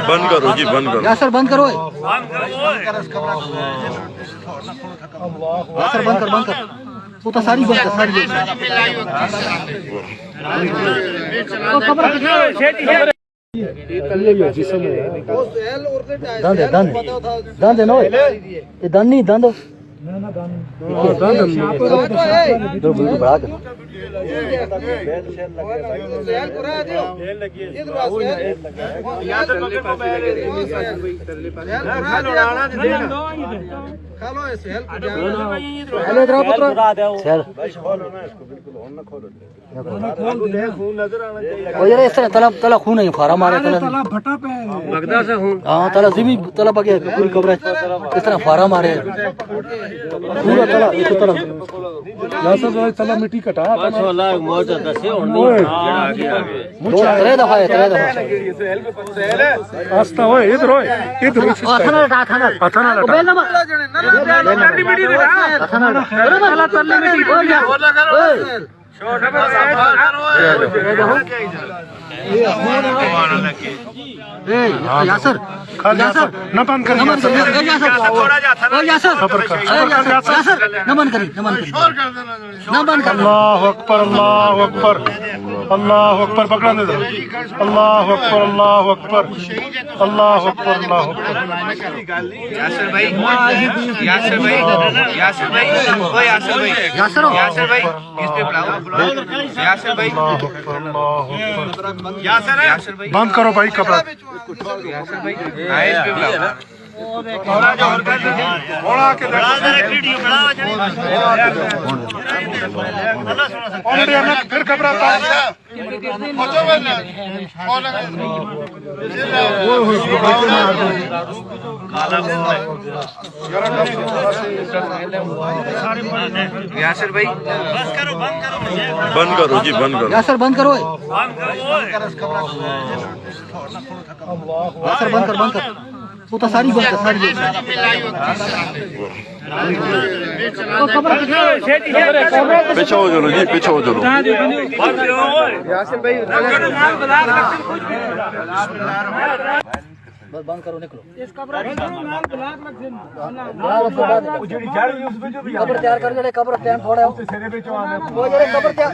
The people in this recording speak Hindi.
बंद करो जी, बंद करो यासर, बंद करो। यासर बंद कर, बंद कर। वो तो सारी बंद कर, सारी दंद है ना, ये दंद नहीं, दंद बढ़ा के तला खून है, फारा मारे तला हाँ, तला जिमी तला पके पूरी कब्र इस तरह फारा मारे पूरा तला, एक तरह तला मिट्टी कटा त्रे दफा है, त्रे दफा आस्ता होए इधर होए इधर अथना अथना अथना बेल नंबर अथना तला तल्ले मिट्टी बोल जा छोटा यासर, यासर नमन कर, यासर नमन करी, नमन करी, नमन कर। अल्लाह अकबर, अल्लाह अकबर, अल्लाह अकबर, पकड़ा दे दो। अल्लाह अकबर, अल्लाह अकबर, अल्लाह अकबर, अल्लाह अकबर। यासर भाई, यासर भाई, यासर भाई, ओ यासर भाई, यासर, यासर भाई, इस पे बुलाओ, यासर भाई, यासर है, यासर भाई, बंद करो भाई कपड़ा। यासर भाई, हाँ इस पे बुलाओ। थोड़ा जो और कर दीजिए, थोड़ा के बड़ा जरा वीडियो बड़ा फिर कपड़ा यासर भाई, बंद करो जी, बंद करो। यासर बंद करो, यासर बंद कर, बंद कर। वो तो सारी बंद कर, सारी पीछे हो चलो जी, पीछे हो चलो। यासर भाई बस बंद करो, निकलो। कब्र तैयार कर, कब्र टाइम थोड़ा है, वो कब्र तैयार